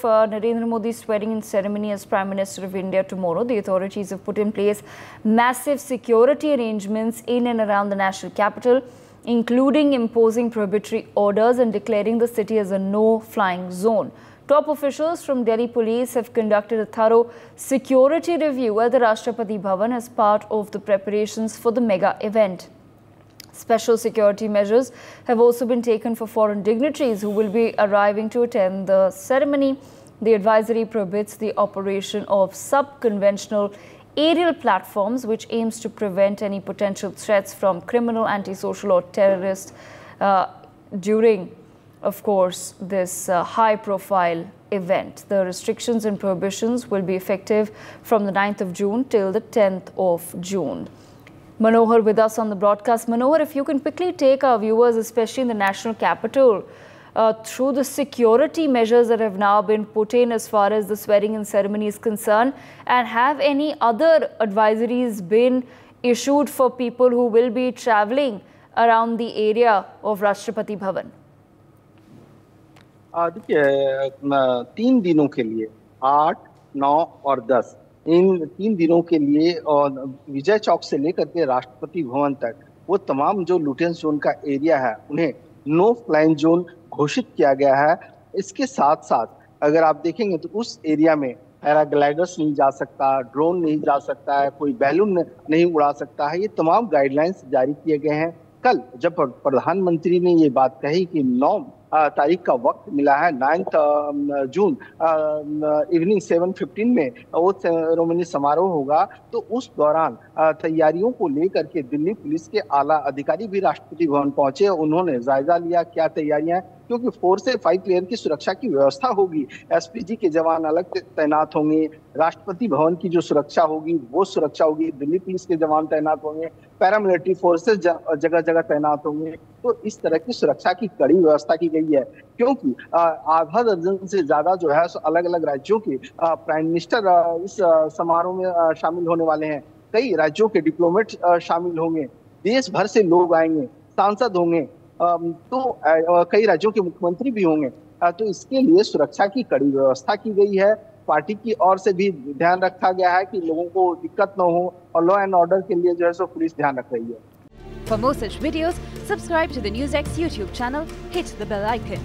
Narendra Modi's swearing-in ceremony as Prime Minister of India tomorrow, the authorities have put in place massive security arrangements in and around the national capital, including imposing prohibitory orders and declaring the city as a no-flying zone. Top officials from Delhi Police have conducted a thorough security review at the Rashtrapati Bhavan as part of the preparations for the mega event. Special security measures have also been taken for foreign dignitaries who will be arriving to attend the ceremony. The advisory prohibits the operation of sub-conventional aerial platforms, which aims to prevent any potential threats from criminal, antisocial or terrorist during, of course, this high-profile event. The restrictions and prohibitions will be effective from the 9th of June till the 10th of June. Manohar with us on the broadcast. Manohar, if you can quickly take our viewers, especially in the national capital, through the security measures that have now been put in as far as the swearing-in ceremony is concerned, and have any other advisories been issued for people who will be travelling around the area of Rashtrapati Bhavan? देखिए 3 दिनों के लिए 8, 9 और 10 इन 3 दिनों के लिए और विजय चौक से लेकर के राष्ट्रपति भवन तक वो तमाम जो लुटेन जोन का एरिया है उन्हें नो फ्लाइंग जोन घोषित किया गया है। इसके साथ साथ अगर आप देखेंगे तो उस एरिया में पैराग्लाइडर्स नहीं जा सकता, ड्रोन नहीं जा सकता है, कोई बैलून नहीं उड़ा सकता है। ये तमाम गाइडलाइंस जारी किए गए हैं। कल जब प्रधानमंत्री ने ये बात कही कि 9 तारीख का वक्त मिला है, 9 जून इवनिंग 7:15 में वो सेरेमनी समारोह होगा, तो उस दौरान तैयारियों को लेकर के दिल्ली पुलिस के आला अधिकारी भी राष्ट्रपति भवन पहुंचे। उन्होंने जायजा लिया क्या तैयारियां हैं, क्योंकि 4 से 5 लेयर की सुरक्षा की व्यवस्था होगी। एसपीजी के जवान अलग तैनात होंगे, राष्ट्रपति भवन की जो सुरक्षा होगी वो सुरक्षा होगी, दिल्ली पुलिस के जवान तैनात होंगे, पैरामिलिट्री फोर्सेस जगह जगह तैनात होंगे। तो इस तरह की सुरक्षा की कड़ी व्यवस्था की गई है, क्योंकि आधा दर्जन से ज्यादा जो है अलग अलग राज्यों के प्राइम मिनिस्टर इस समारोह में शामिल होने वाले हैं। कई राज्यों के डिप्लोमेट शामिल होंगे, देश भर से लोग आएंगे, सांसद होंगे, तो कई राज्यों के मुख्यमंत्री भी होंगे। तो इसके लिए सुरक्षा की कड़ी व्यवस्था की गई है। पार्टी की ओर से भी ध्यान रखा गया है कि लोगों को दिक्कत न हो, और लॉ एंड ऑर्डर के लिए जो है सो पुलिस ध्यान रख रही है। For more such videos, subscribe to the NewsX YouTube channel, hit the bell icon.